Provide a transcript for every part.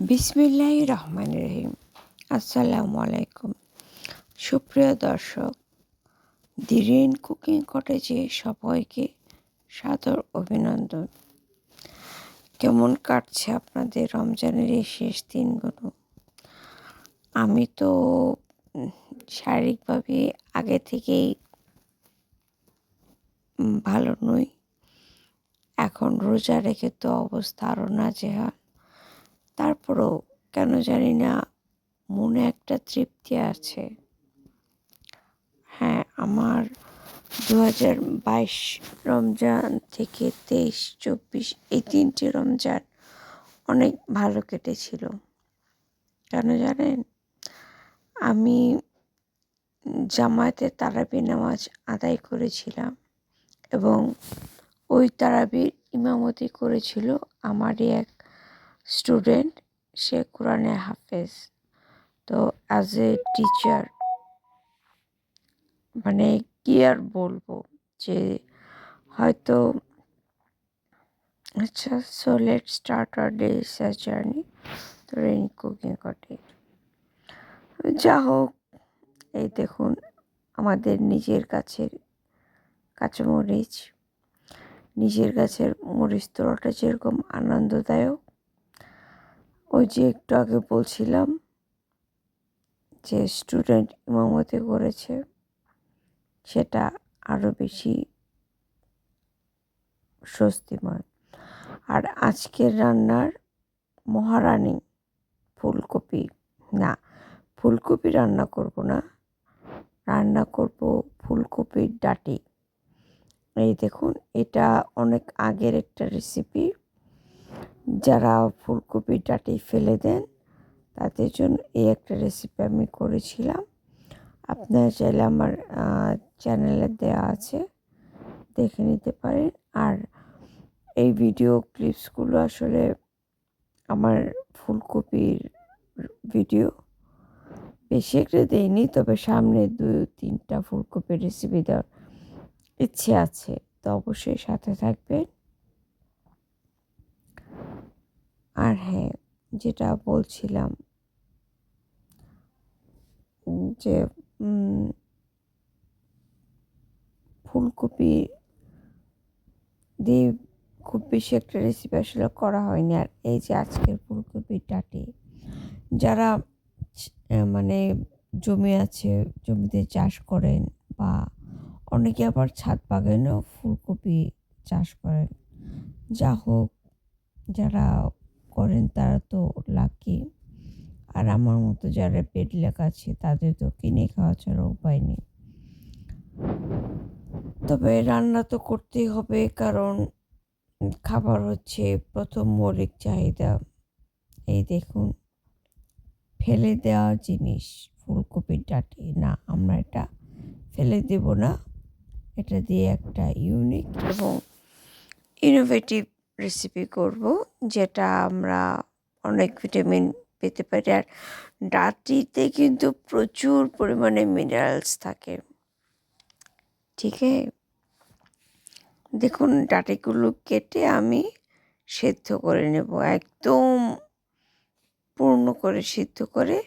বিসমিল্লাহির রহমানির রহিম। আসসালামু আলাইকুম। সুপ্রিয় দর্শক, দিরিন কুকিং কটেজে সবাইকে সাদর অভিনন্দন। কেমন কাটছে আপনাদের রমজানের এই শেষ দিনগুলো? আমি তো শারীরিকভাবে আগে থেকেই ভালো নই। এখন রোজা রেখে তো অবস্থা আরও নাজেহাল। তারপরেও কেন জানি না মনে একটা তৃপ্তি আছে। হ্যাঁ, আমার 2022 রমজান থেকে 23-24 এই 3টে রমজান অনেক ভালো কেটেছিল। কেন জানেন? আমি জামায়াতে তারাবি নামাজ আদায় করেছিলাম এবং ওই তারাবির ইমামতি করেছিল আমারই এক স্টুডেন্ট, সে কোরআনে হাফেজ। তো অ্যাজ এ টিচার মানে কি আর বলবো, যে হয়তো আচ্ছা, so let start our days journey তো রেইন কুকিং কটেজ। যা হোক, এই দেখুন আমাদের নিজের গাছের কাঁচামরিচ, নিজের গাছের মরিচ তোড়াটা যেরকম আনন্দদায়ক, ওই যে একটু আগে বলছিলাম যে স্টুডেন্ট ইমামতি করেছে, সেটা আরও বেশি স্বস্তিময়। আর আজকের রান্নার মহারানী ফুলকপি, না ফুলকপি রান্না করব না, রান্না করব ফুলকপির ডাঁটি। এই দেখুন, এটা অনেক আগের একটা রেসিপি। যারা ফুলকপির ডাঁটি ফেলে দেন তাদের জন্য এই একটা রেসিপি আমি করেছিলাম। আপনারা চাইলে আমার চ্যানেলে দেওয়া আছে, দেখে নিতে পারেন। আর এই ভিডিও ক্লিপসগুলো আসলে আমার ফুলকপির ভিডিও বেশি একটা দেয়নি, তবে সামনে 2-3টা ফুলকপির রেসিপি দেওয়ার ইচ্ছে আছে, তো অবশ্যই সাথে থাকবেন। আর হ্যাঁ, যেটা বলছিলাম যে ফুলকপি দিয়ে খুব বেশি একটা রেসিপি আসলে করা হয়নি। আর এই যে আজকের ফুলকপির ডাঁটি, যারা মানে জমি আছে, জমিতে চাষ করেন, বা অনেকে আবার ছাদ বাগানেও ফুলকপি চাষ করেন, যা হোক, যারা করেন তারা তো লাকি। আর আমার মতো যারা পেট লেখা আছে তাদের তো কিনে খাওয়া ছাড়া উপায় নেই। তবে রান্না তো করতেই হবে, কারণ খাবার হচ্ছে প্রথম মৌলিক চাহিদা। এই দেখুন, ফেলে দেওয়া জিনিস ফুলকপির ডাঁটি, না আমরা এটা ফেলে দেব না। এটা দিয়ে একটা ইউনিক এবং ইনোভেটিভ রেসিপি করব, যেটা আমরা অনেক ভিটামিন পেতে পারি। আর ডাঁটিতে কিন্তু প্রচুর পরিমাণে মিনারেলস থাকে। ঠিক আছে, দেখুন ডাঁটিগুলো কেটে আমি সেদ্ধ করে নেব, একদম পূর্ণ করে সিদ্ধ করে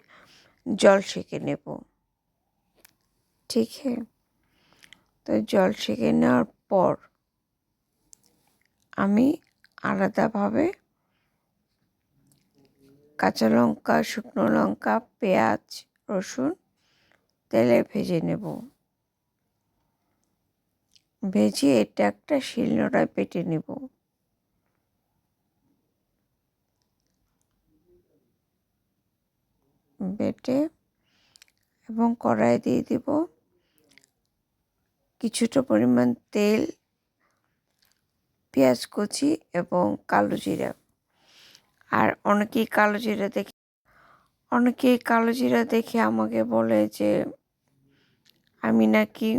জল সেঁকে নেব। ঠিক আছে, তো জল সেঁকে নেওয়ার পর আমি আলাদাভাবে কাঁচা লঙ্কা, শুকনো লঙ্কা, পেঁয়াজ, রসুন তেলে ভেজে নেব। ভেজে এটা একটা শিলনোড়ায় বেটে নেব। বেটে এবং কড়াই দিয়ে দিব কিছুটা পরিমাণ তেল, পেঁয়াজ কুচি এবং কালো জিরা। আর অনেকেই কালো জিরা দেখে আমাকে বলে যে আমি নাকি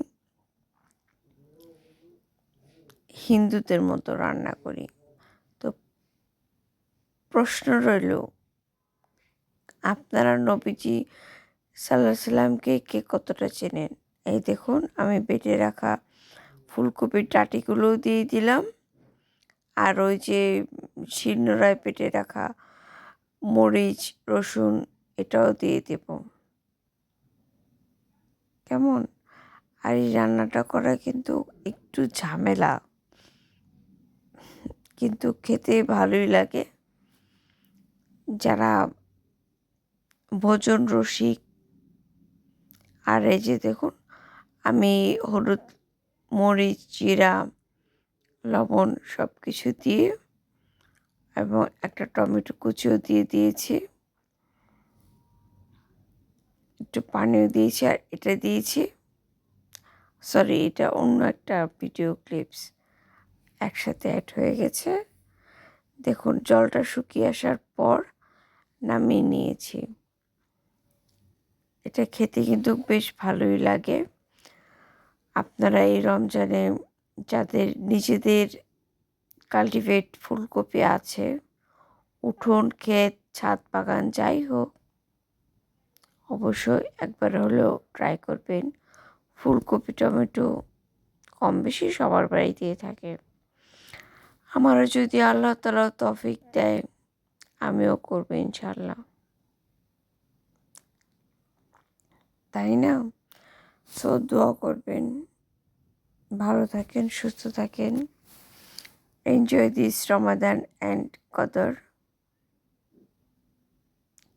হিন্দুদের মতো রান্না করি। তো প্রশ্ন রইল, আপনারা নবীজি সাল্লাল্লাহু আলাইহি সাল্লামকে কে কতটা চেনেন? এই দেখুন, আমি বেটে রাখা ফুলকপির ডাঁটিগুলোও দিয়ে দিলাম, আর ওই যে শিলনোড়ায় বেটে রাখা মরিচ, রসুন এটাও দিয়ে দেব। কেমন? আর এই রান্নাটা করা কিন্তু একটু ঝামেলা, কিন্তু খেতে ভালোই লাগে। যারা ভোজন রসিক, আর এই যে দেখুন আমি হলুদ, মরিচ, জিরা, লবণ সব কিছু দিয়ে এবং একটা টমেটো কুচিও দিয়ে দিয়েছি, একটু পানিও দিয়েছি, আর এটা দিয়েছি, সরি এটা অন্য একটা ভিডিও ক্লিপস, একসাথে অ্যাড হয়ে গেছে। দেখুন জলটা শুকিয়ে আসার পর নামিয়ে নিয়েছি। এটা খেতে কিন্তু বেশ ভালোই লাগে। আপনারা এই রমজানে যাদের নিজেদের কাল্টিভেট ফুলকপি আছে, উঠোন, ক্ষেত, ছাদ বাগান যাই হোক, অবশ্যই একবার হলেও ট্রাই করবেন। ফুলকপি, টমেটো কম বেশি সবার বাড়িতেই থাকে। আমারও যদি আল্লাহ তাআলা তৌফিক দেয় আমিও করব ইনশাআল্লাহ, তাই না? সো দোয়া করবেন, ভালো থাকেন, সুস্থ থাকেন। এনজয় দিস রমাদান অ্যান্ড কদর।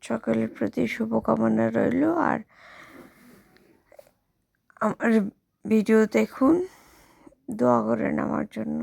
সকলের প্রতি শুভকামনা রইল। আর আমার ভিডিও দেখুন, দোয়া করেন আমার জন্য।